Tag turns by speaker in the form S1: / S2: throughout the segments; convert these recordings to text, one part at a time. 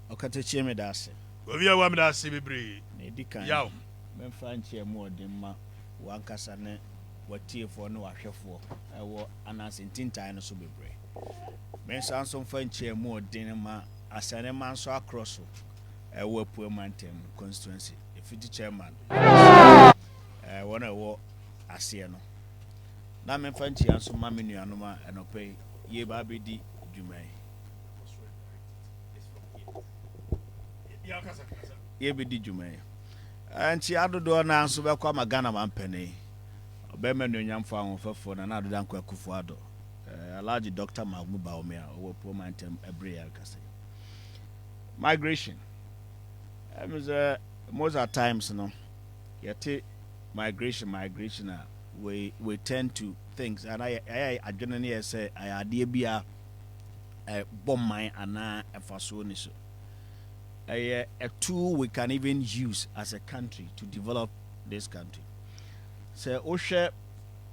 S1: Okatachi me dase.
S2: Obi awa me dase bebre.
S1: Na dikan.
S2: Yaw.
S1: Memfa nche mu odimma wankasa ne watiefo ne wahwefo ewo anase ntintan no so bebre. Mensa nso mfa nche mu odimma asane man so across ewo Apuemantem constituency efiti chairman. Wona ewo ase no. Na memfa nche anso ma menuanom a enope ye ba bedi dwumai. Ye bedi dwumai. Anchi adodo na nso be kwa magana mampene obema nuonyamfo ahofafo na adodo anko akufo ado Alhaji Dr. Magmu Baomia owo Apuemantem ebre kase migration most of times no yet migration we tend to things and I adwene say I ade bia bomb mine ana efaso ni so a tool we can even use as a country to develop this country. So, Osha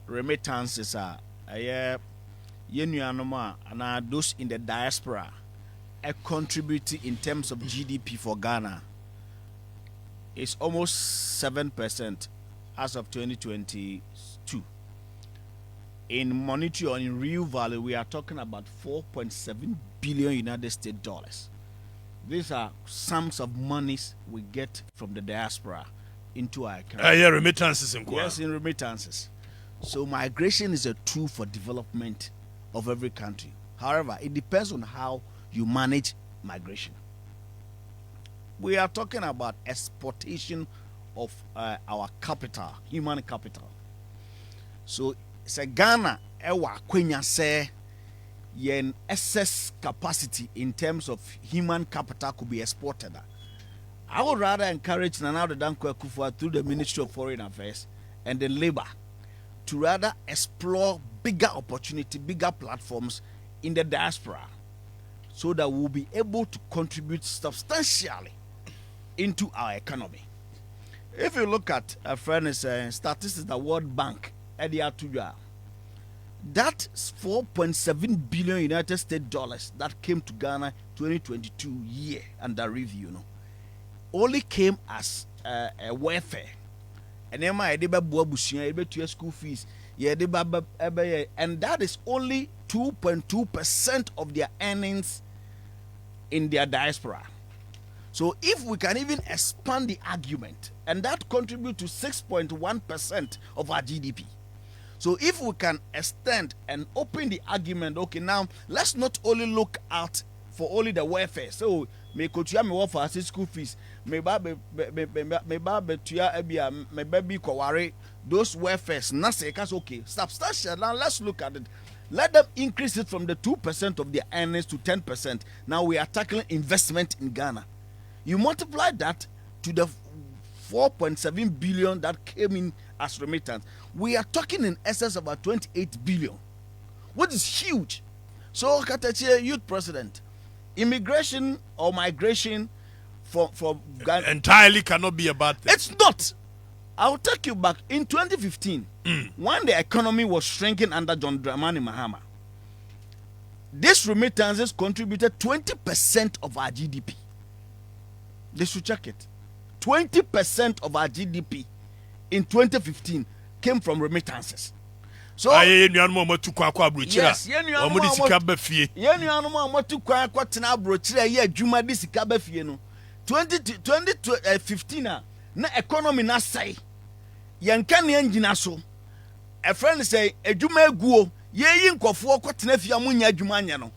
S1: remittances are and those in the diaspora contributing in terms of GDP for Ghana is almost 7% as of 2022. In monetary or in real value, we are talking about 4.7 billion United States dollars. These are sums of monies we get from the diaspora into our country.
S2: Yeah, remittances in Kwa.
S1: Yes, in remittances. So migration is a tool for development of every country. However, it depends on how you manage migration. We are talking about exportation of our capital, human capital. So, Ghana, ewa kwenya se yen excess capacity in terms of human capital could be exported. I would rather encourage Nana Dankwa Akufo through the Ministry of Foreign Affairs and the Labor to rather explore bigger opportunity, bigger platforms in the diaspora so that we'll be able to contribute substantially into our economy. If you look at a friend's statistics, the World Bank, that 4.7 billion United States dollars that came to Ghana 2022 year under review, only came as a welfare. And then my school fees, and that is only 2.2% of their earnings in their diaspora. So if we can even expand the argument, and that contribute to 6.1% of our GDP. So if we can extend and open the argument, okay, now let's not only look out for only the welfare. So me kotua me wo for school fees, me ba tuya ebia me baby koware those welfares na say kas okay substantial. Now let's look at it. Let them increase it from the 2% of their earnings to 10%. Now we are tackling investment in Ghana. You multiply that to the 4.7 billion that came in as remittance. We are talking in excess about 28 billion, which is huge. So, Katachi, youth president, immigration or migration for Ghana
S2: entirely cannot be a bad thing.
S1: It's not. I'll take you back in 2015 when the economy was shrinking under John Dramani Mahama. These remittances contributed 20% of our GDP. They should check it. 20% of our GDP in 2015 came from remittances. So
S2: yes,
S1: no 2015 na economy na say yanka ne engina so a friend say adwuma eguo ye yi nkofo kwotena fia munya adwuma anya no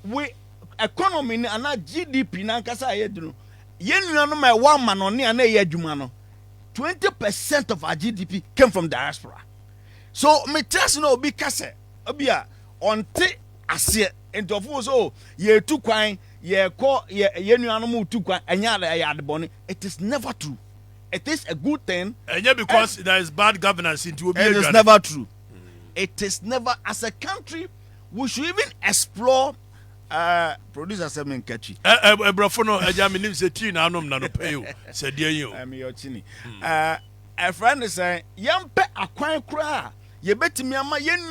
S1: we economy na GDP na nkasa ayedunu ye nuanom e wa ma no ne na ye adwuma no 20% of our GDP came from diaspora. So me trust no obi kase obia onte ase entofo so ye tu kwan ye ko ye nuanom tu kwan anya ya de bone. It is never true. It is a good thing.
S2: And yeah, because there is bad governance into
S1: it is never true. It is never, as a country, we should even explore producer semen catchy.
S2: Brofono, Jamini said, Tina, no pay you, said you.
S1: I'm your chini. A friend is saying, Young pet a quite cry. You bet me, I'm a young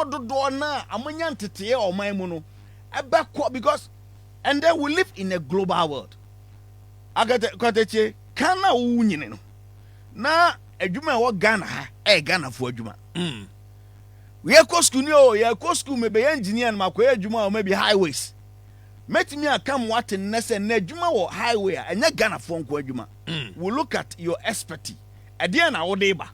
S1: do na, I'm a young tete or my mono. A back because And then we live in a global world. Agate kana unyine no. Na adwuma wo Ghana ha, Ghana fo adwuma. We go school no, you go school maybe engineer and makoya adwuma or maybe highways. Met me come what in nese na adwuma wo highway and Ghana fo nko adwuma. We look at your expertise. Adian na wo deba.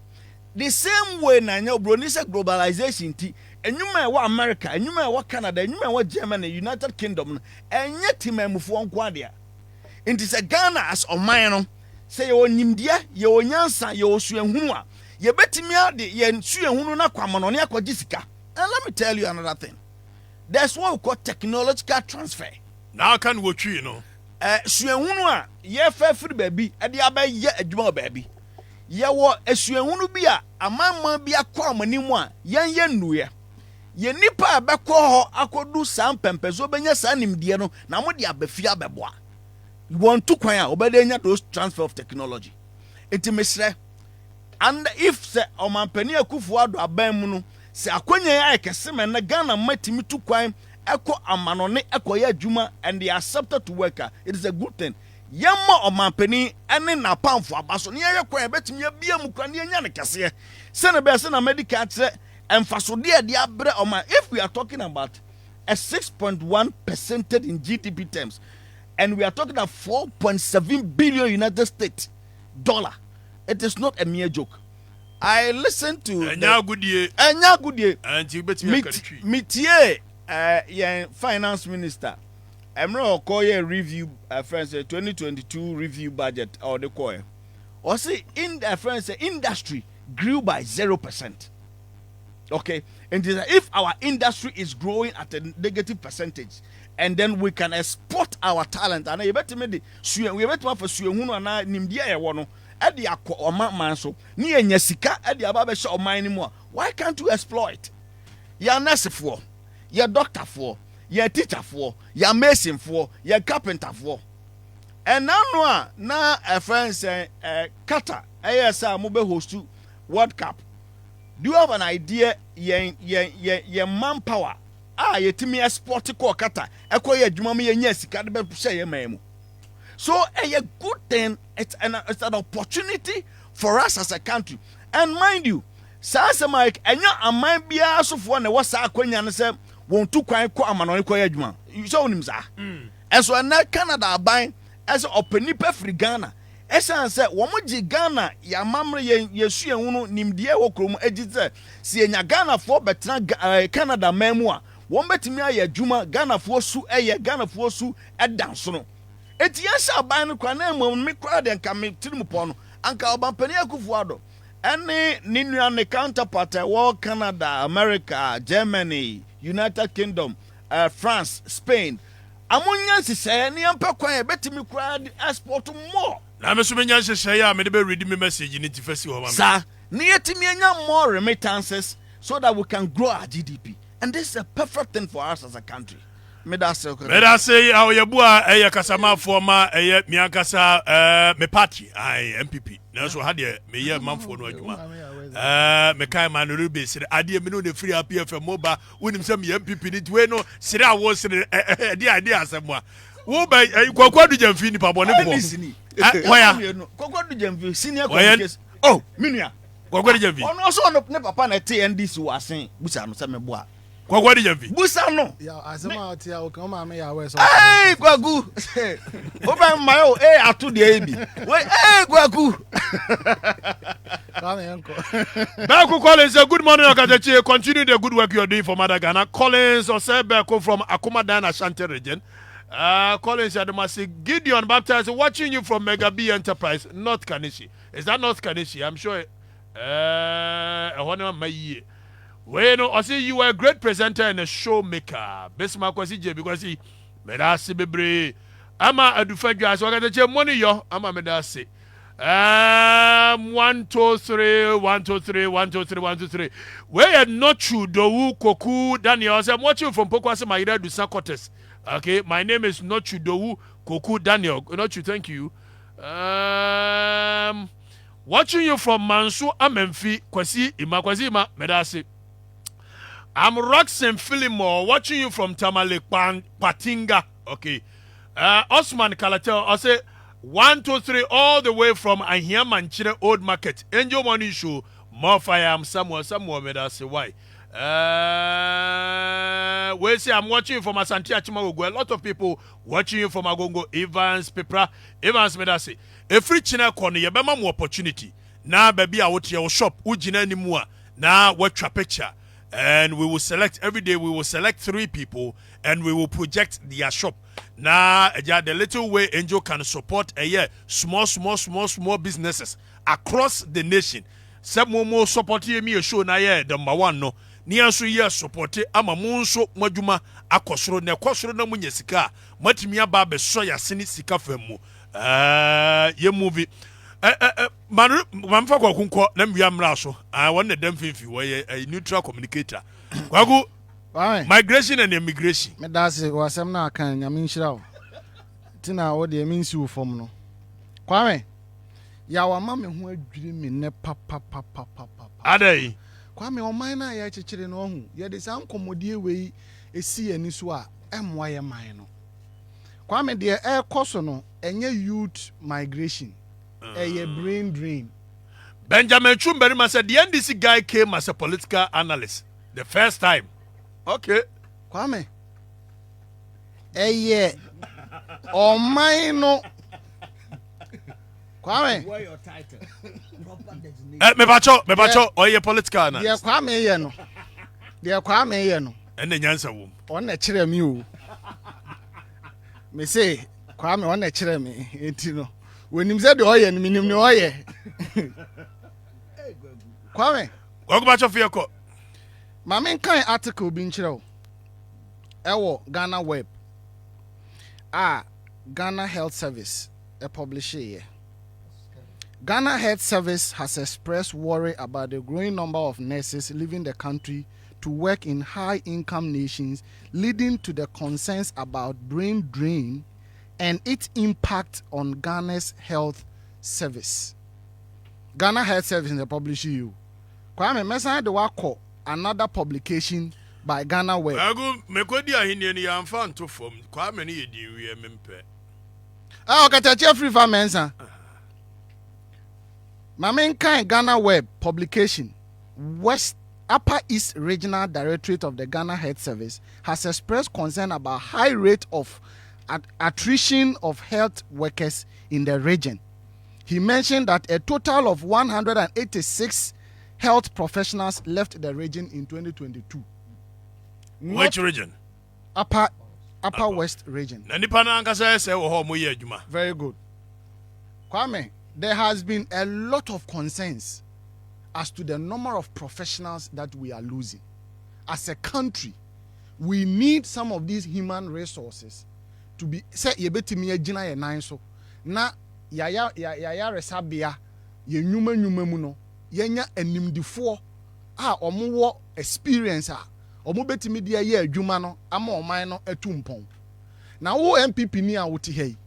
S1: The same way na nya broni se globalization ti enyuma wa America, enyuma wa Canada, enyuma wa Germany, United Kingdom, enye timamufo nko ade a. Inti se Ghana as oman no, se ye onimdia, ye onyansa, ye osuenhunu a, ye betimi ade ye suenhunu na kwamono ne akwagisika. And let me tell you another thing. There's what we call technological transfer.
S2: Now can we you know?
S1: Suenhunu a ye fa free baby, e de abaye adwuma baby. Ye wo esuenhunu bi a amamma bi akwa amanimu a yenye nnuye. Ye nipa abekọ ho akodu sam pempezo benya sanimdie no na mo de abafia abeboa. You want to kwan a obedenya those transfer of technology. Intimesre. And if se omanpani akufo ado aban mu no se akwanya ya ekese me na Ghana matimi tu kwan eko amanone ekoya adwuma and they accepted to work. It is a good thing. Yamma omanpani ene na pamfo abaso ne ye kwan betimi abia mu kwan ne nya ne kese. Se na be se na medical tre emfaso de abre oman. If we are talking about a 6.1% in GDP terms, and we are talking about 4.7 billion United States dollar. It is not a mere joke. I listened to Enya Goodye, finance minister. I'm not call a review, friends, 2022 review budget or the call. Or say in the friends, industry grew by 0%. Okay, and if our industry is growing at a negative percentage, and then we can export our talent, and I bet me we bet for suehunu na nimdia ye wono e de akọ oman so ni enya sika e de aba be sha oman ni mu. Why can't you exploit? Ya nurse for, ya doctor for, ya teacher for, ya mason for, ya carpenter for. And now na a friend say Qatar ASA mo be host World Cup. Do you have an idea ye manpower? Yetimi export ko Qatar. Ekoye adwuma me ye nya sika de be hye ye man mu. So a good thing, it's an opportunity for us as a country. And mind you, Sasa Mike, enya aman bia asofo na wasa akwanya ne se won tu kwan ko amano ko ye adwuma. You so nim sa. And so na Canada aban as openipa free Ghana. Esan se wo mo gi Ghana ya mamre ye suenhunu nimdie wo krom agite se enya Ghana fo betena Canada mamu a won betimi aye adwuma Ghana fo su Ghana fo su edanso no. Eti yesa aban no kwa na emom me kwa de nka me tirimu po no anka obampani akufo ado ene ninua ne counterpart wo Canada, America, Germany, United Kingdom, France, Spain. Amunya sise ne ampa kwa betimi kwa export more.
S2: Na me so menya hyehyɛ ya me de be read me message ni tifasi ho ma me.
S1: Sir, ne yetimi anya more remittances so that we can grow our GDP. And this is a perfect thing for us as a country. Me da say
S2: awoyebu a kasama for ma mi akasa me party MPP. Na so ha de me ye manfo no adwuma. Me kai man no be sire ade me no de free APFM moba wonim say me MPP ni we no sire awo sire ade asemo a. Wo ba kwakwadu jamfi ni pabone bo. Waya
S1: kwakwadu jamfi senior communication. Oh, minua.
S2: Kwakwadu jamfi.
S1: Ono so no ne papa na TNDC wasen busa no se me boa.
S2: Kwakwadu jamfi.
S1: Busa no.
S3: Ya asema ati ya o ma me ya we so.
S1: Hey kwagu. Oba mayo atu de ebi. Wait, kwagu.
S2: Beko Collins, good morning Okajechi. Continue the good work you are doing for Mother Ghana. Collins Osebeko from Akumadan Ashanti region. Collins Adamasi, Gideon Baptist watching you from Mega B Enterprise, North Kanishi. Is that North Kanishi? I'm sure. Well, I see you were a great presenter and a showmaker. Best Mark was because he made us be Ama Adufedra, so I got the money yo. Ama Medasi. 1 2 3 1 2 3 1 2 3 1 2 3. Where not true Dowu Koku Daniel. I'm watching from Pokwasa Maida du Sakotes. Okay, my name is Nochu Dowu Koku Daniel. Nochu, thank you. Watching you from Mansu Amenfi Kwasi Ima Medasi. I'm Roxanne Phillimore watching you from Tamale Patinga. Okay. Osman Kalatel, I say 1, 2, 3, all the way from Ahia Manchire Old Market. Angel Money Show, more fire. I'm somewhere made us say why. We say I'm watching you from Asante Achimagogo. A lot of people watching you from Agongo. Evans, Pepra, Evans made us say a free channel corner. You have more opportunity. Now, baby, I want your shop. Ujina anymore. Now, what your picture? And we will select every day. We will select 3 people, and we will project their shop. Now, the little way Angel can support small businesses across the nation. Some more support me a show na the number 1 no. Ni aso ye support ama mo nso madwuma akosoro na ekosoro na munya sika matimi aba be so ya sene sika famu ye movie mamfa kwakunko na mwia mra so won na dem fifi we neutral communicator kwagu migration and immigration
S3: me dase wasem na kan nyame nhira wo tina wo de mi nsi wo fom no kwame ya wa ma me ho adwiri me ne papa
S2: adai
S3: kwame oman na ya chechire no hu ye de san komodie wei esi ani so a emwa ye man no kwame de koso no enye youth migration brain drain.
S2: Benjamin Chumberima said the NDC guy came as a political analyst the first time. Okay.
S3: Kwame. Oman no. Kwame.
S1: Where your title?
S2: Me bacho, or your political analyst.
S3: Yeah, Kwame ye no. Dear Kwame ye no.
S2: And the answer womb.
S3: On the chire me o. Me say Kwame on the chire me, etino. When him said the oye, minim no oye. Kwame.
S2: Go back of your court.
S3: My main kind article being chiro. Ewo Ghana Web. Ghana Health Service, a publisher here. Ghana Health Service has expressed worry about the growing number of nurses leaving the country to work in high-income nations, leading to the concerns about brain drain and its impact on Ghana's health service. Ghana Health Service is a publisher. Kwame Mesa de wako another publication by Ghana Web.
S2: Agu mekodi ahini ni amfa nto fom. Kwame ni yedi wi mempe.
S3: Okatache free for mensa. My main kind Ghana Web publication, Upper East Regional Directorate of the Ghana Health Service has expressed concern about high rate of attrition of health workers in the region. He mentioned that a total of 186 health professionals left the region in 2022.
S2: Which region?
S3: Upper West region.
S2: Very
S3: good. Kwame, there has been a lot of concerns as to the number of professionals that we are losing. As a country, we need some of these human resources to be say yebetimi agina ye nan so na ya resabia ye nyuma mu no yenya animdifo omo experience omo betimi dia ye adwuma no ama oman no atumpon na wo MPP ni a wote hei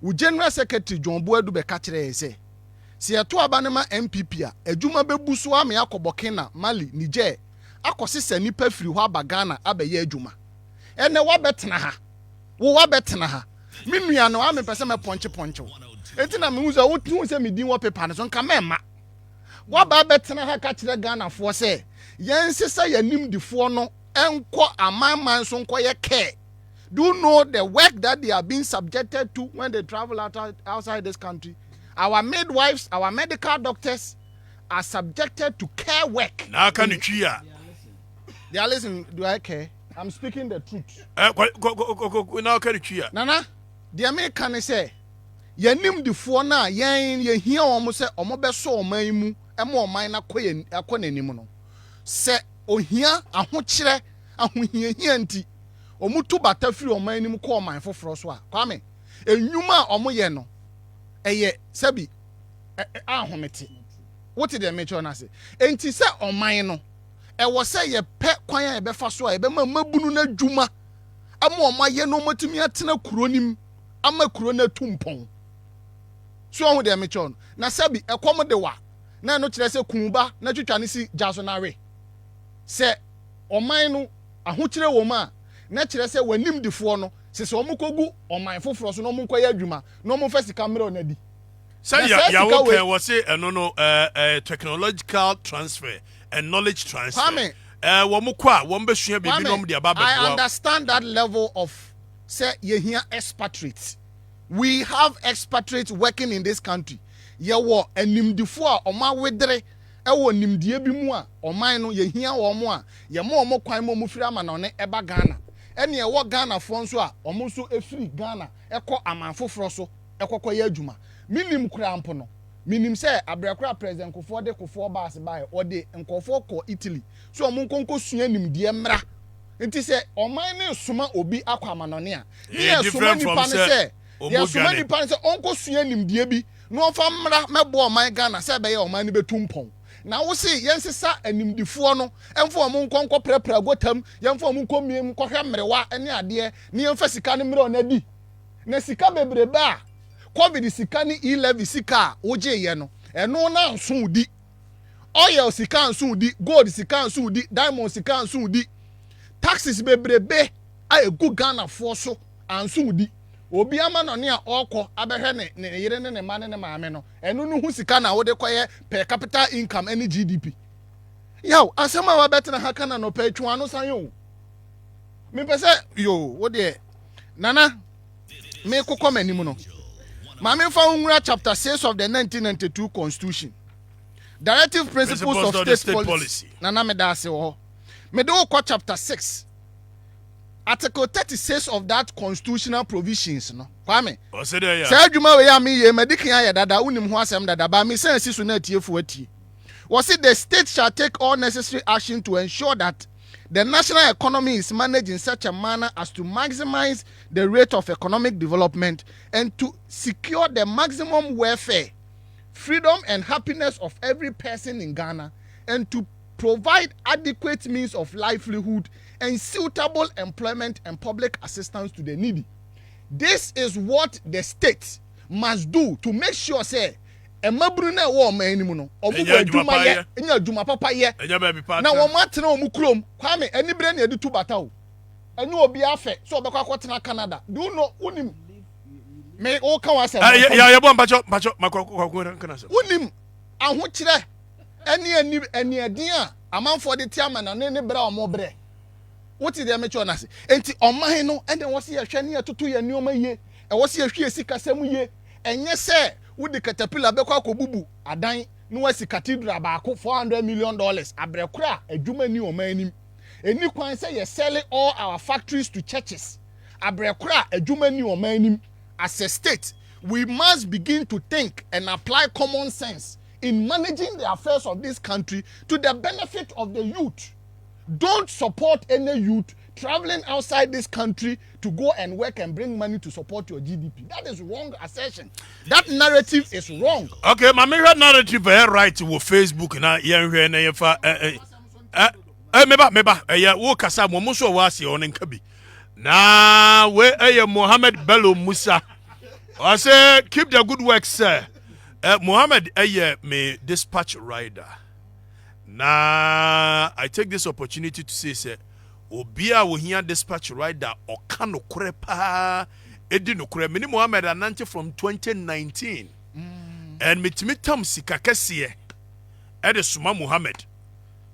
S3: wo general secretary John Boadu be ka kire se se eto aba ne ma MPP a adwuma bebuso ama yakobokena Mali Niger akosesa nipa firi ho aba Ghana abaye adwuma ene wa betena ha wo wa betena ha minua no ame pese me ponche enti na me huza wo tu se me din wo paper ne so nka mema wa ba betena ha ka kire Ghana fo se yensesa yanim difo no enko amanman so nko ye care. Do you know the work that they are being subjected to when they travel outside this country? Our midwives, our medical doctors are subjected to care work.
S2: Now can you cheer?
S3: They are listening. Do I care? I'm speaking the truth.
S2: Now can you cheer?
S3: Nana, the American say, "Yenim di fuona yen ye hia omo se omo beso oman mu emo oman na akɔ nanim no. Se ohia ahokyere ahohia nti omutu batafiri oman anim kɔ oman foforo so a kwame enwuma omo ye no eye sabi ahomete what did they mention na say enti se oman no wo se ye pɛ kwan a ye bɛfa so a ye bɛma mabunu na dwuma ama oman ye no matumi atena kuronim ama kuro na tumpɔn so ho de mention na sabi ekom de wa na no kyerɛ se kunba na twitwa ne si jaso na we se oman no ahokyere wo ma na kyerɛ se wanim difo no Se so omo kogu oman foforo so no mo nkoye adwuma no mo fa sika mre onadi
S2: say ya okay we say no technological transfer and knowledge transfer wo mo kwa wo be sua bibi no mo de aba
S3: I understand that level of say ye here expatriates. We have expatriates working in this country. Ye wo animdifo a oma wedere ewo nimdie bi mu a oman no ye hia wo mo a ye mo kwan mo firi ama no ne eba Ghana ene ye wo Ghana fo nso a omo nso efiri Ghana ekọ amanfoforo so ekọkọ ye adwuma minim krampo no minim say abrekora president kofo de kofo baase bae ode nkofo kọ Italy so omo nkonko sua nimdie mra nti say oman ne soma obi akọ amanone a ye soma nipa ne say ye soma nipa ne say onko sua nimdie bi no fa mra mebo oman Ghana say be ye oman ne betumpon na wo se yensesa animdifo no emfo omo nkonko prepra gotam yemfo omo nkomiem kohwe mrewa ene ade ne yemfa sika ne mre onadi na sika bebrebe a covid sika ni e-levy sika oje ye no eno na nso di oil sika nso di gold sika nso di diamond sika nso di taxes bebrebe a egu Ghana fo so anso di obi ama no ne a okọ abehwe ne yire ne ma ne maame no eno no hu sika na wo de koye per capita income any GDP yaw asema wa betena haka na no pe twa no san yo me pese yo wo de nana me kokọ manim no maame fa unra chapter 6 of the 1992 constitution directive principles of state policy nana me da ase wo me do ko chapter 6 Article 36 of that constitutional provisions no kwame
S2: say
S3: adwuma we ya me ye medikan ya dada unim ho asem dada ba me say siso na atiefo atie was it the state shall take all necessary action to ensure that the national economy is managed in such a manner as to maximize the rate of economic development and to secure the maximum welfare, freedom and happiness of every person in Ghana, and to provide adequate means of livelihood and suitable employment and public assistance to the needy. This is what the state must do to make sure say emabru na wo man ni mu no obubu adwuma ye enya adwuma papa ye na wo matena omu krom kwame anibre na editu bata o enya obi afe so obekwa kwotena Canada do you know unim me o kan wase
S2: ya bo mpacho makwa kana se
S3: unim ahokire eni edin a amanfo de tiama na ne bra omo bre woti de mecho na se enti oman no ene wo se ye hwe ne atoto ye nioma ye e wo se ye hwe sika sam ye enye se wudi caterpillar bekwa akobubu adan no wasi cathedral baako $400 million abrekura adwuma ni omanim eni kwan say ye selling all our factories to churches abrekura adwuma ni omanim. As a state we must begin to think and apply common sense in managing the affairs of this country to the benefit of the youth. Don't support any youth traveling outside this country to go and work and bring money to support your GDP. That is wrong assertion. That narrative is wrong.
S2: Okay, my mirror narrative right with Facebook na yenhwe na yefa meba ya wo kasa mo so wase on nkabi. Na we Mohammed Bello Musa. I say keep the good work, sir. Mohammed me dispatch rider. Na I take this opportunity to say sir Obia will hear dispatch rider or kano krepa edino kre mini Mohammed anante from 2019 and mitimitam sikakesiye ede suma Mohammed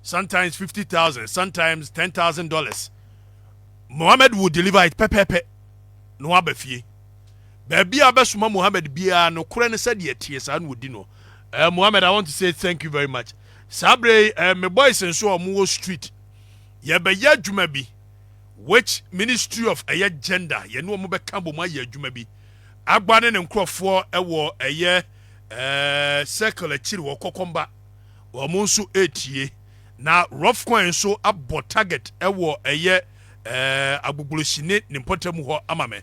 S2: sometimes 50,000 sometimes $10,000 Mohammed will deliver it pepepe no abefie baby abesuma Mohammed bia no kre ne said yetie sa no dino Mohammed, I want to say thank you very much. Sabre my boys and so on street Yabaya Jumabi, which Ministry of Gender, Yanu Mobe Cambo Maya Jumabi, Agbanen and Crop for a war a year, circle a chill or cocomba, or Monsu 8 ye. Now, rough coin so up but target a war a year, Abubulishinate, Nimpotamu Amame,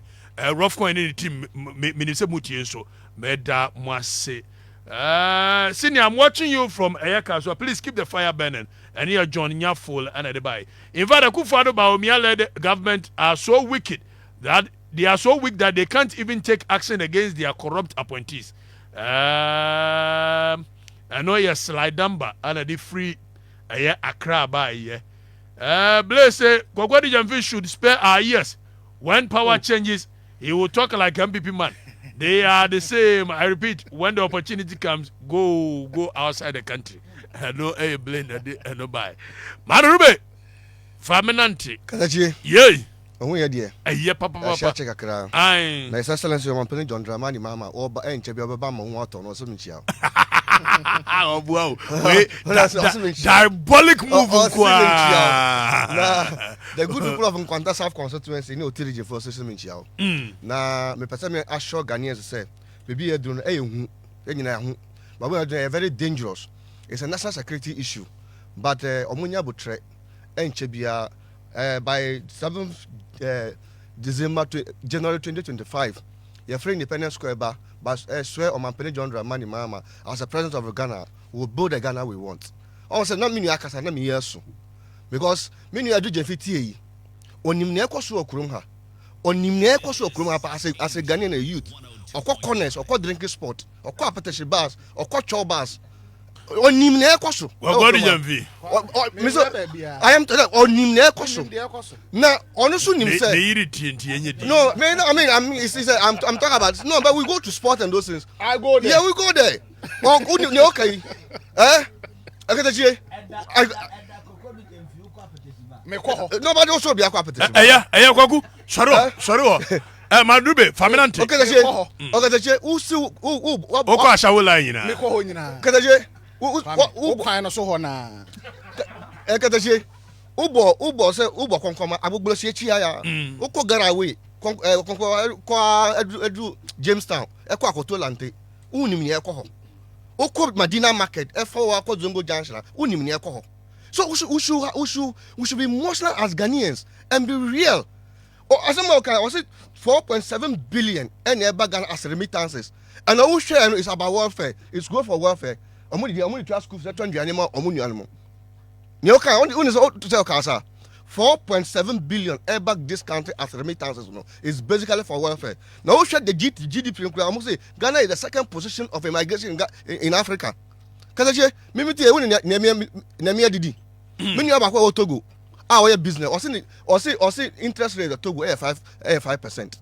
S2: rough coin in the team, Minister Muti and so, Meda Mwase. Senior, I'm watching you from Ayaka, so please keep the fire burning. And here, John Nyaful and Adebayo. In fact, the Akufo-Addo Bawumia-led government are so wicked that they can't even take action against their corrupt appointees. I know you slide number and the free Accra by Blaise Gwagwadi Jamfi should spare our ears When power changes, he will talk like MPP man. They are the same. I repeat, when the opportunity comes, go outside the country. No a blend and no buy. Manurube, Faminanti.
S4: Katachi.
S2: Yay.
S4: Oh, yeah, dear.
S2: Papa.
S4: Check a crowd.
S2: Aye.
S4: Nice excellence, your company, John Dramani, Mama, or by Bama water or something.
S2: Oh, wow. Diabolic move.
S4: The good people of Nkwanta South constituency, no Tiriji for system in Chiao. Now, me person, I sure Ghanaians say, maybe you're doing but we are doing a very dangerous. It's a national security issue. But Omunya Butre and Chebia by 7th December to January 2025, your free independent square bar, but swear on my penny John Dramani Mama as the president of Ghana will build the Ghana we want. Also, not many Akasa, not me years. Because many are doing FTA. On Nimneko so Krumha. On Nimneko so Krumha as a Ghanaian youth. Or corners, or drinking spot, or appetition bars, or chow bars. On Nimneko so.
S2: What is MV?
S4: I am on Nimneko so. Now, honestly, no, man, I mean, I'm talking about no, but we go to sport and those things.
S3: I go there.
S4: Yeah, we go there. Oh, okay. Nobody also be a competition.
S2: Kwaku. Sorry. Madube, Faminante.
S4: Okay, who
S2: Oko Ashawula yina.
S3: Me ko nyina.
S4: Kataje,
S3: who kwan no so ho na.
S4: Kataje, ubo say ubo konkoma abugbolo se echi ya. Uko Garaway, kwa edu Jamestown, eko akoto lante. Unim ni eko ho. Uko Madina Market, efo wa ko Zongo Junction, unim ni eko ho. So we should be emotional as Ghanaians and be real. Oh, as a American, was it 4.7 billion and Ghana as remittances? And I will share it's about welfare. It's good for welfare. I'm going to trust schools that turn the animal or money animal. You okay? Only is to tell Casa 4.7 billion airbag this country as remittances. No, it's basically for welfare. Now we share the GDP. I must say Ghana is the second position of immigration in Africa. Because me tell you, Nemia Didi. Many of Togo. Our business, or say interest rate of Togo 5%.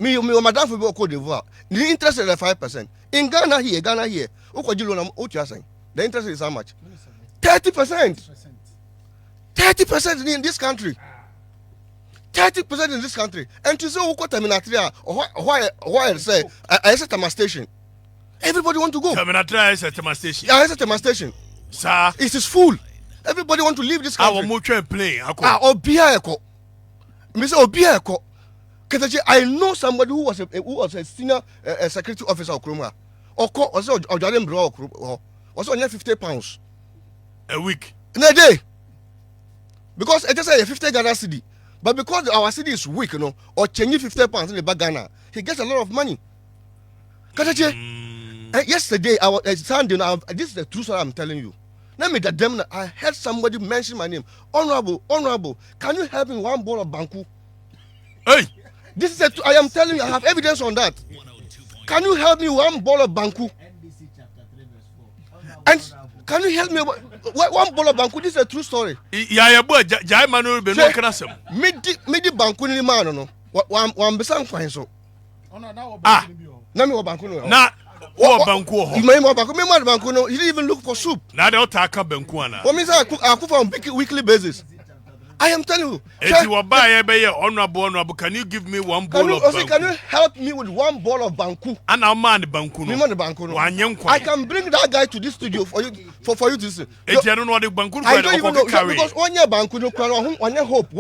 S4: Me, madam for Cote d'Ivoire. The interest rate is 5%. In Ghana here, the interest is how much? 30%. 30% in this country. 30% in this country. And to say Uko Terminatria, or why say I said Tama Station. Everybody want to go.
S2: Terminatria is a Tama Station.
S4: Yeah, I said Tama Station.
S2: Sir,
S4: it is full. Everybody want to leave this country.
S2: Our mutual plane.
S4: Obia Eko. Mr. Obia Eko. Because I know somebody who was a senior security officer of Kruma. Or Jordan Bro was only £50
S2: a week.
S4: In a day. Because it is a 50 Ghana cedi. But because our city is weak, or changing £50 in the back Ghana, he gets a lot of money. Because yesterday, Sunday, this is the truth that I'm telling you. Let me get them. I heard somebody mention my name. Honorable, can you help me one bowl of banku?
S2: Hey!
S4: This is I am telling you, I have evidence on that. Can you help me one bowl of banku? And can you help me one bowl of banku? This is a true story.
S2: Yeah, boy, Jai Manu be no kanasem.
S4: Midi banku ni man no. One besan kwan so. Na me banku no.
S2: Na what banku ho?
S4: You may banku no. He didn't even look for soup.
S2: Now they taka banku ana.
S4: What means I cook on weekly basis. I am telling you.
S2: If you are buying honorable, can you give me one bowl of banku?
S4: Can you help me with one bowl of banku?
S2: And I'm man the banku no.
S4: I can bring that guy to this studio for you to see.
S2: If you don't know what the banku
S4: I don't even know because one year banku no one year hope.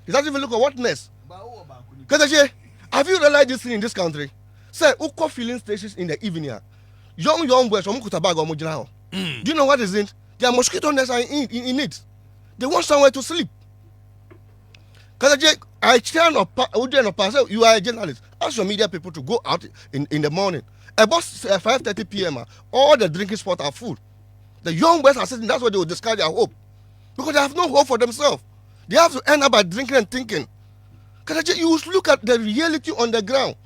S4: He doesn't even look at what mess. Because have you realized this thing in this country? Say, uko filling stations in the evening. Young boys from Kutabago Mojina. Do you know what is it? There are mosquito nests in it. They want somewhere to sleep. Because I stand up, you are a journalist. Ask your media people to go out in the morning. About 5:30 p.m., all the drinking spots are full. The young boys are sitting, that's why they will discard their hope. Because they have no hope for themselves. They have to end up by drinking and thinking. Because you look at the reality on the ground.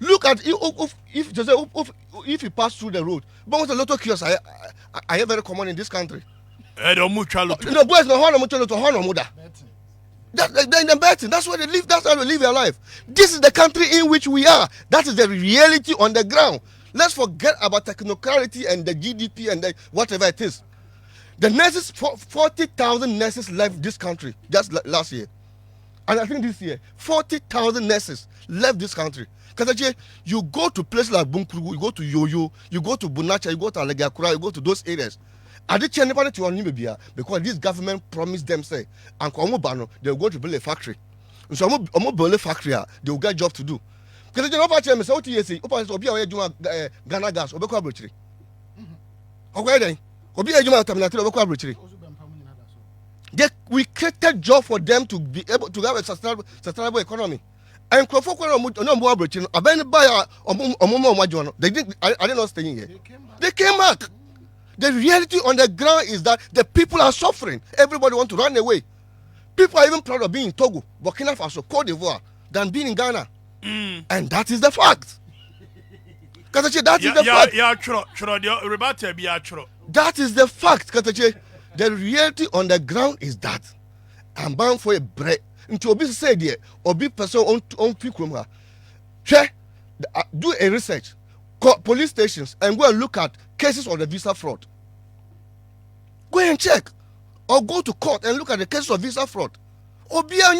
S4: Look at if you pass through the road. But a lot of kiosks are very common in this country.
S2: No
S4: boys no muda. They're in the betting. That's where they live. That's how they live their life. This is the country in which we are. That is the reality on the ground. Let's forget about technocracy and the GDP and the whatever it is. The nurses, 40,000 nurses left this country just last year. And I think this year, 40,000 nurses left this country. Because you go to places like Bunkuru, you go to Yoyo, you go to Bunacha, you go to Angeltv, you go to those areas. I did change anybody to Onimibia because this government promised them, say, and Komobano, they're going to build a factory. And so I'm going to build a factory, they will get a job to do. Because they don't watch them, say, OTSC, Opa, doing Ghana gas, Obeko Abrochiri. Okay, then, Obia Juma Taminati, Obeko Abrochiri. We created job for them to be able to have a sustainable economy. And no more Abrochiri, I been buy a Momo Majono. They didn't, I didn't know staying here. They came back. The reality on the ground is that the people are suffering. Everybody wants to run away. People are even proud of being in Togo, Burkina Faso, Cote d'Ivoire than being in Ghana. And that is the fact. That is the fact. That is the fact. The reality on the ground is that I'm bound for a break. Into Obi said here, Obi person on Pikrumha. Do a research, call police stations, and go and look at cases of the visa fraud. Go and check, or go to court and look at the cases of visa fraud. Or person on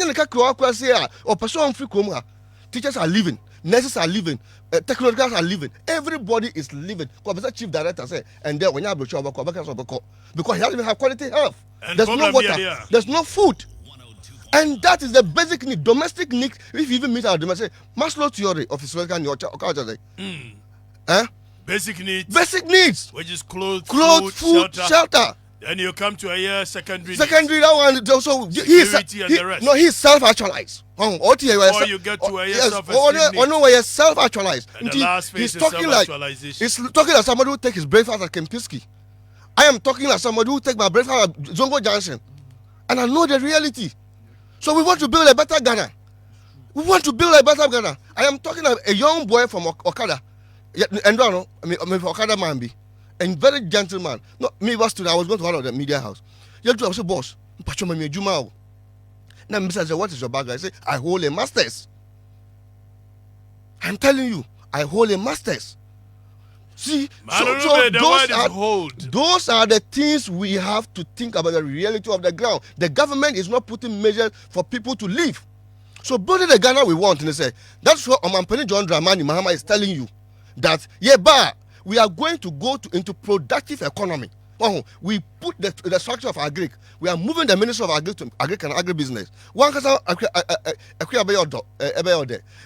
S4: Pikrumha. Teachers are leaving, nurses are leaving, technologists are leaving. Everybody is leaving. Because chief director say, and then when you have because he doesn't even have quality health. There's no water, there's no food. And that is the basic need, domestic need. If you even meet our domestic, Maslow theory of physiological need.
S2: Basic needs.
S4: Basic needs.
S2: Which is clothes,
S4: food, shelter.
S2: Then you come to a secondary.
S4: Secondary, that one. Also, he's self-actualized. Or
S2: you get to a
S4: yes, self-actualized.
S2: And the last phase
S4: he's talking like somebody who take his breakfast at Kempinski. I am talking like somebody who take my breakfast at Zongo Junction, and I know the reality. So we want to build a better Ghana. We want to build a better Ghana. I am talking like a young boy from Okada, and Okada man be, and very gentleman. No, me was today. I was going to one of the media house. You have to boss. Now, Mr. Say, what is your background? I say, I hold a master's. I'm telling you, I hold a master's. See, those are the things we have to think about the reality of the ground. The government is not putting measures for people to live. So building the Ghana we want, and they say, that's what Omampeni John Dramani Mahama is telling you. That, we are going to go into productive economy. We put the structure of agric. We are moving the Ministry of Agric to agric and agribusiness.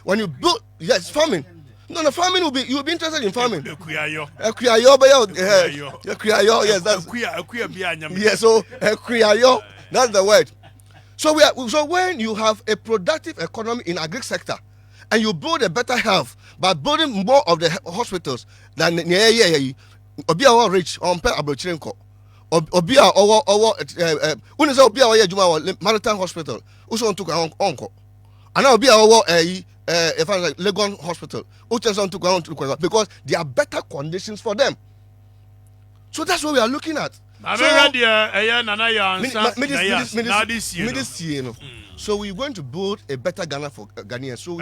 S4: When you build, yes, farming. No, farming you'll be interested in farming. Yes, that's the word. So when you have a productive economy in agric sector, and you build a better health by building more of the hospitals than Obia rich on per Abrochirenko. Obia when is Obia Maritime Hospital, also took our uncle. And now Obia if I like Legon Hospital, because there are better conditions for them. So that's what we are looking at. So we're going to build a better Ghana for Ghanaians. So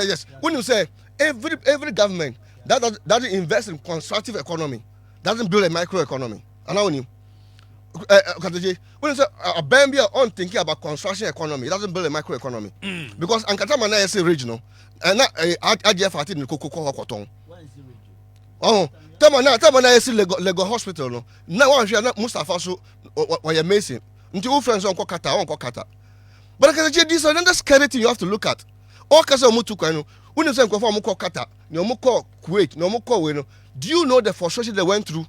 S4: yes, when you say every government that doesn't invest in constructive economy doesn't build a micro economy. And now when you say a Bambia on thinking about construction economy, it doesn't build a micro economy. Because Ankatama is regional, and not IGF in Coco Cotton. Oh, Tamana is Lego Hospital. No, now I'm sure not Mustafa so or you're amazing. Until friends on Kokata. But this is another scary thing you have to look at. All Casa Mutukano, when you say Kokata, no more Kuwait, no more Koweno. Do you know the frustration they went through?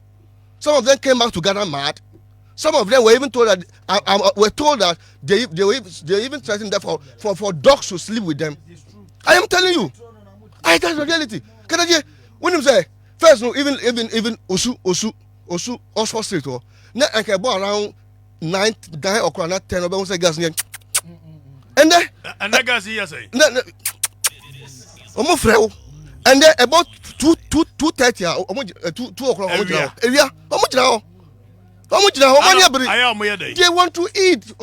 S4: Some of them came back to Ghana mad. Some of them were even told that they even threatened them for dogs to sleep with them. I am telling you, that's the reality. When you say first, no, even Osu Oxford Street, now I can go around 9 or 10 of them say gas near. And
S2: that gas here say.
S4: And then about 2:30, 2 o'clock. They want to eat.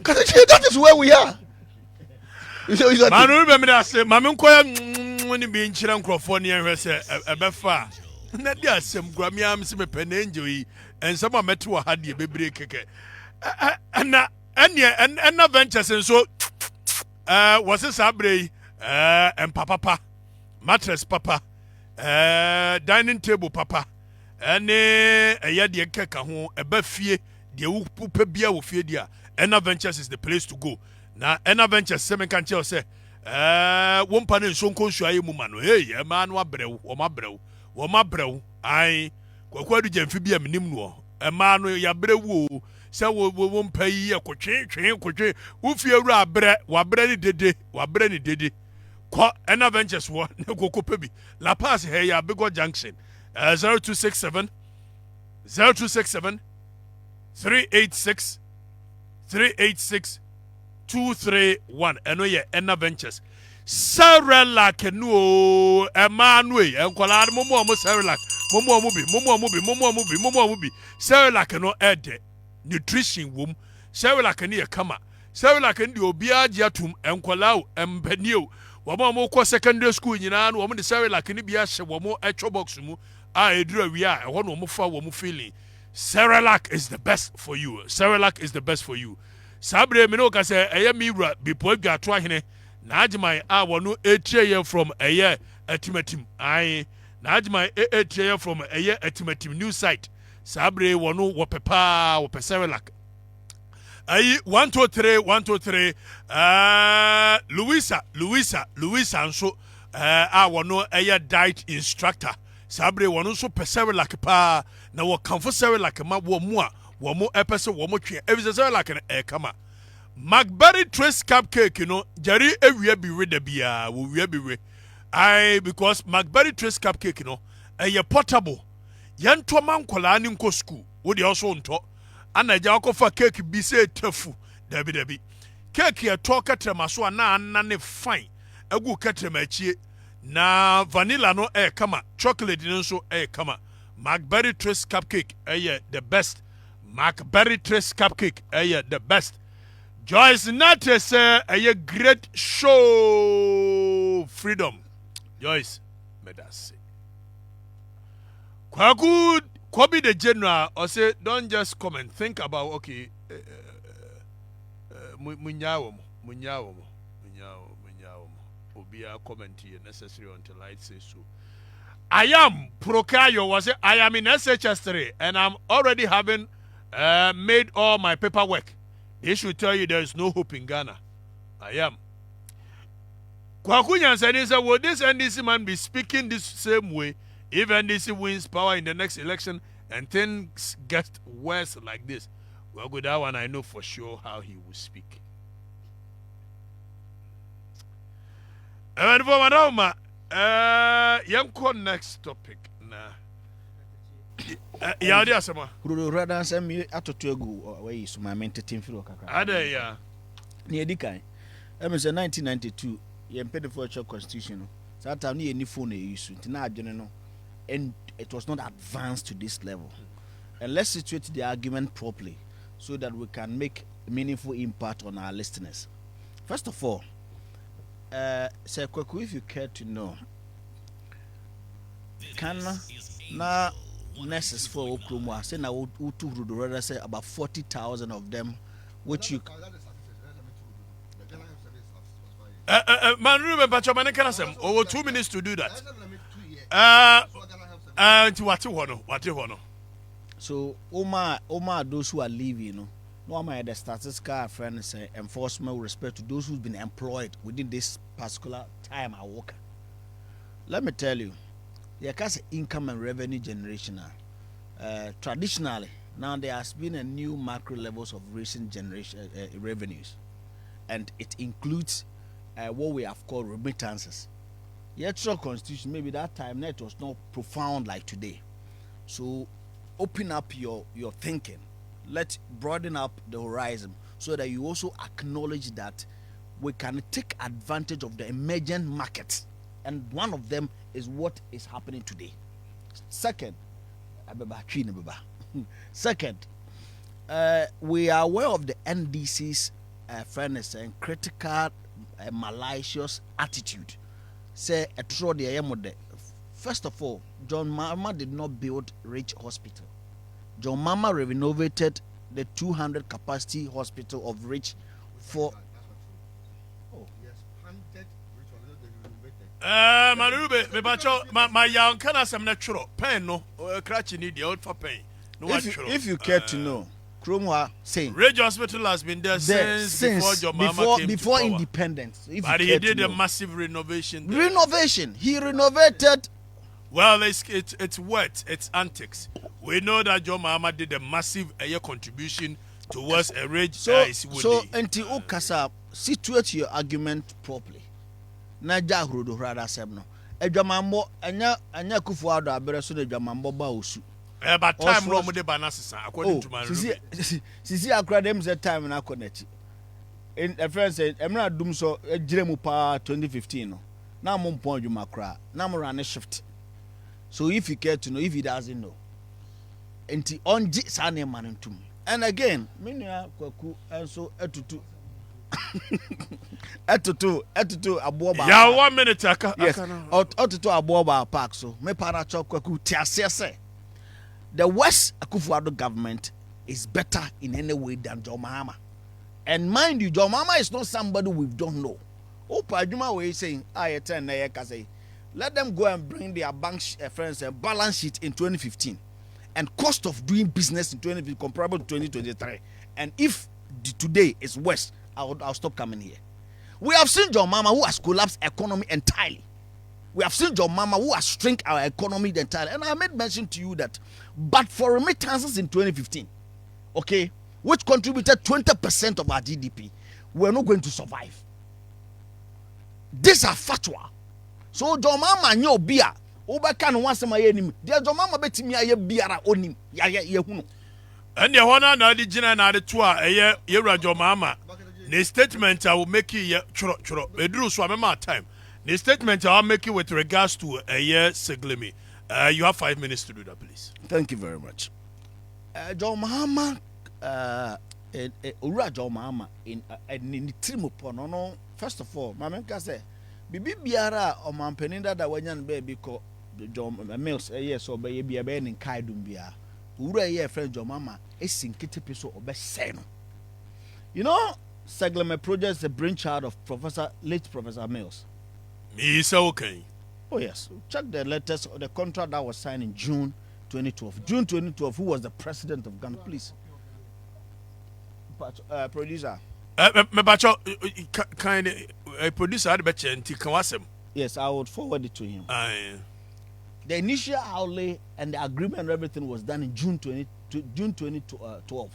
S4: That is where we are.
S2: Manu remember that say Mamin Koya when be in Chiran Crophonian a befa. Na dia sem Gramiam Sim Penenjoy and some are met to a hadi baby keke. And ventures and so was a sabre and papa mattress papa dining table papa and a yadi keka home a buffet the upa beer with fedia. And ventures is the place to go. Na ena venture semen kan che say won pa ne sonko hwai mu ma no hey e ma no abrew wo ma brew ai kwakwadu jamfi bia menim no e ma no ya brewu se wo mpa yi ekotwe wo fi awura abre wa bre ni dede ko ena ventures wo ne kokopa bi La Paz hey ya Bigo Junction 0267 386 231 eno ye Enna Ventures Sarelak no Emmanuel enkola momo Sarelak momo mubi Sarelak no ede nutrition wom Sarelak ne ye kama Sarelak ndi obi agye atum enkola o empanio wo ko secondary school nyina no wo de Sarelak ne bia hye wo etcho box mu a edura wi a ho no mo fa wo mo feeling Sarelak is the best for you. Sarelak is the best for you. Sabre me no ka say eye miwura bipo adwa to ahene na agimai a wono etie from eye atimatim ai na agimai etie from eye atimatim new site sabre wono wopepa Sarelak ai 123 Louisa nso a wono eye diet instructor sabre wono so Sarelak pa na wo kamfo Sarelak ma wo mu a wo mo epese wo mo twe evisese like na kama Macberry Trace Cupcake you know jari ewia bi we da bia wo wia bi we ai because Macberry Trace Cupcake you know portable yento mankola ni nko school wo de also nto anaja akofa cake bi se tafu dabi cake ya to katrema so na ne fine egu katrema achie na vanilla no kama chocolate no so kama Macberry Trace Cupcake the best Macberry Trace Cupcake the best Joyce Nate say a great show freedom Joyce medase Kwaku Kobe the general or say don't just come and think about okay munyawo obia comment here necessary until I say so I am Prokayo was it I am in SHS3 and I'm already having made all my paperwork. They should tell you there is no hope in Ghana. I am. Kwakunyan said, will this NDC man be speaking this same way if NDC wins power in the next election and things get worse like this? Well, with that one, I know for sure how he will speak. And for Madama, next topic now. Yeah, dear sama.
S1: Rather send me atoto egu where is my mental filo kakra.
S2: Ade ya.
S1: Ni edikan. Say 1992 ye mpede for church constitution. That time ni any phone e use. Ntina adwene no and it was not advanced to this level. And let's situate the argument properly so that we can make meaningful impact on our listeners. First of all, Sir Kwaku, if you care to know, can na nurses for Okrumwa say na utu rather say about 40,000 of them, which you.
S2: Man, remember, over 2 minutes to do that. What you want?
S1: So, Oma, those who are leaving, you know, no am the statistical friend say enforcement with respect to those who've been employed within this particular time I work. Let me tell you, there is income and revenue generation. Traditionally, now there has been a new macro levels of recent generation revenues, and it includes what we have called remittances. The actual constitution, maybe that time it was not profound like today. So open up your thinking. Let's broaden up the horizon so that you also acknowledge that we can take advantage of the emerging markets. And one of them is what is happening today. Second, we are aware of the NDC's fairness and critical malicious attitude. Say a true the first of all, John Mama did not build Rich Hospital. John Mama renovated the 200 capacity hospital of Rich for.
S2: Manube, me bacho, my young can as I'm natural. Pen no, crutch need the old for pain. No,
S1: if you care to know, Kromwa saying
S2: Rage Hospital has been there since before your mama came
S1: before
S2: to power.
S1: independence.
S2: But he did a massive renovation. There.
S1: Renovation. He renovated.
S2: Well, it's wet. It's antics. We know that your mama did a massive contribution towards a Rage.
S1: So until Okasa, situate your argument properly. Naja Hurudo Rada Semno. Ejamambo, anya Kufuado Abereso de Jamambo Bausu.
S2: But time wrong with the bananas, according to my
S1: Sisi Accra them said time in Akoneti. In a friend said, I'm not doom so a Jeremupa 2015. Now I'm point you macra. Now I'm run a shift. So if you care to know, if he doesn't know, enti on Sane Manentum. And again, Minia Kwaku and so etutu. Etutu Aboba.
S2: Yeah, 1 minute.
S1: Yes, Otutu Aboba Park. So me para Kwaku Tiasiase. The West Akufo-Addo government is better in any way than John Mahama. And mind you, John Mahama is not somebody we don't know. Opa Juma was saying, let them go and bring their bank friends and balance sheet in 2015 and cost of doing business in 2015 comparable to 2023. And if today is West, I'll stop coming here. We have seen John Mahama who has collapsed economy entirely. We have seen John Mahama who has shrunk our economy entirely. And I made mention to you that, but for remittances in 2015, okay, which contributed 20% of our GDP, we're not going to survive. These are fatwa. So John Mahama nyo bia, oba kan wanse ma yenim. Dia John Mahama betimi aye biara onim. Ya hunu.
S2: And the honor na di jina na de to a ye John Mahama. The statement I will make you choro. Edru so amema time. The statement I'll make you with regards to a year Seglemi. You have 5 minutes to do that, please.
S1: Thank you very much. John Mahama, Ura John Mahama in Trimopo. No. First of all, my man can say, Bibi Biara or Mampeninda that Wanyan baby called John Mills a year so by be a ben in Kaidumbia. Ura ye friend John Mahama is in Kitty Piso or best seno. You know, Seglemi project is a brainchild of late Professor Mills.
S2: Me so okay.
S1: Oh yes, check the letters or the contract that was signed in June 2012. June 2012, who was the president of Ghana, please? But, producer.
S2: Me bacho kind producer had beche nti kan.
S1: Yes, I would forward it to him. The initial outlay and the agreement and everything was done in June 2012,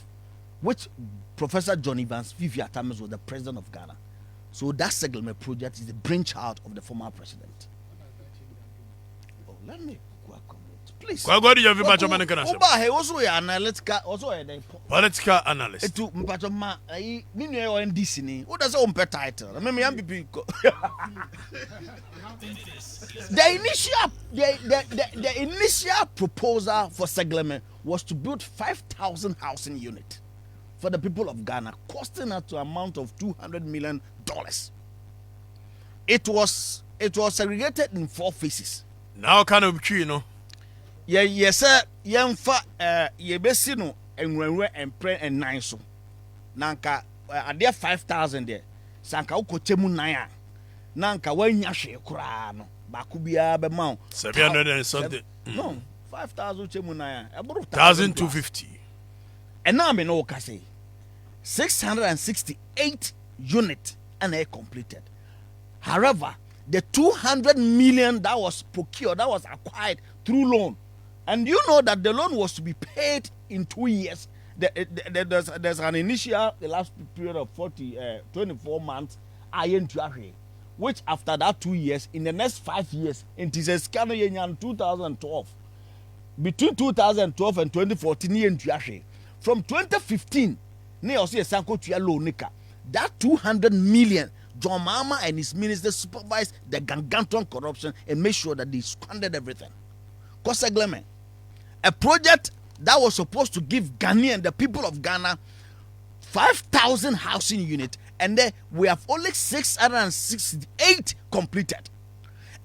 S1: which Professor John Evans Fifi Atamis was the president of Ghana. So that Seglemi project is the brainchild of the former president. Oh, let me go please.
S2: Go to your also
S1: political
S2: analyst.
S1: To Mpachoma, NDC ni. Who does own pet title? I mean, the initial proposal for Seglemi was to build 5,000 housing units for the people of Ghana, costing us to amount of $200 million. It was segregated in 4 phases.
S2: Now kind of tree, you know.
S1: Yes, sir. Yemfa yebesino enwenwe empre and 9 so. Nanka there 5,000 there. Sanka ukochemu 9. Nanka wanya hwe kura no. Baku bia be ma
S2: 700 and something.
S1: No, 5,000 chemu 9.
S2: 1,250.
S1: And now me no ka say 668 units and they completed. However, the 200 million that was procured, that was acquired through loan, and you know that the loan was to be paid in 2 years. There's an initial, the last period of 24 months, which after that 2 years, in the next 5 years, in 2012, between 2012 and 2014, from 2015, that 200 million, John Mahama and his ministers supervised the gargantuan corruption and made sure that they squandered everything. Seglemi, a project that was supposed to give Ghanaian, the people of Ghana, 5,000 housing units, and then we have only 668 completed.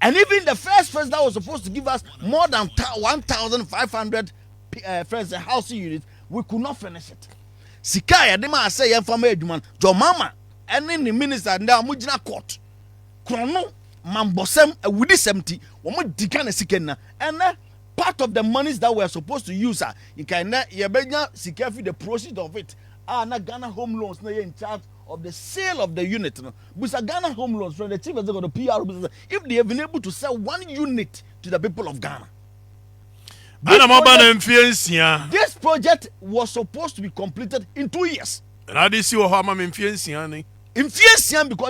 S1: And even the first phase that was supposed to give us more than 1,500 housing units, we could not finish it. Sikaya dema say yan fama eduman jo mama ene ni minister nda amugina court krono mambosem wudi 70 wo dika na sikenna and part of the monies that we are supposed to use you can yebenya sikafi the proceeds of it na Ghana Home Loans na in charge of the sale of the unit no busa Ghana Home Loans from the chief executive of the PR if they have been able to sell 1 unit to the people of Ghana. This project was supposed to be completed in 2 years.
S2: And I didn't see what I'm in because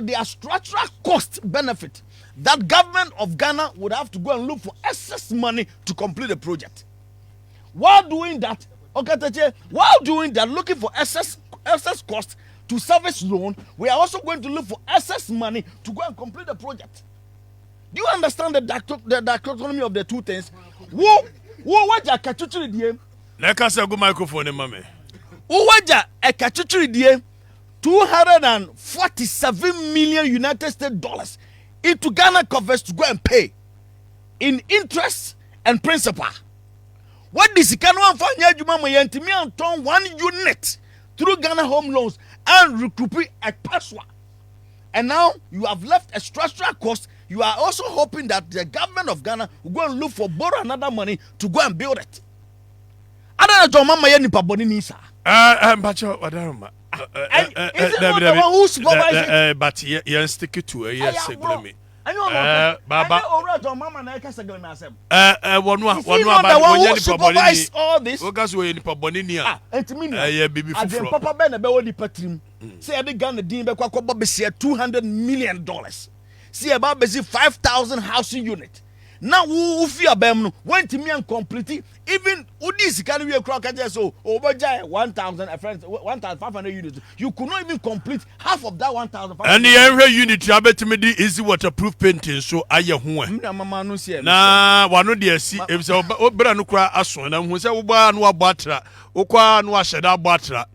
S1: there are structural cost benefit that government of Ghana would have to go and look for excess money to complete the project. While doing that, looking for excess cost to service loan, we are also going to look for excess money to go and complete the project. Do you understand the dichotomy of the two things? Waja kachuchuri die.
S2: Leka se go microphone mama.
S1: Waja kachuchuri die 247 million United States dollars into Ghana covers to go and pay in interest and principal. What this can one for nyajuma mo yentimi anton 1 unit through Ghana Home Loans and recoup a password. And now you have left a structural cost. You are also hoping that the government of Ghana will go and look for borrow another money to go and build it. I don't know, Mama Yenipa Bonini, sir.
S2: Bacho, Wadaruma.
S1: Is it not the one who supervises?
S2: But you stick it to a yes, me.
S1: I know, Baba. Mama Naka
S2: one
S1: who supervises all this.
S2: Because we're in Paboninia.
S1: And to me,
S2: baby,
S1: Papa Ben, about the patrim. Say, I began the dean by $200 million. See about basic 5,000 housing unit. Now who fear them went to me and complete even Udis can be a crock so over 1,500 units. You could not even complete half of that 1,500.
S2: And the area unit you bet me the easy waterproof painting so I who na one of the see if so obra no kra aso na hu se wo ba no abatra okwa no ahyeda abatra.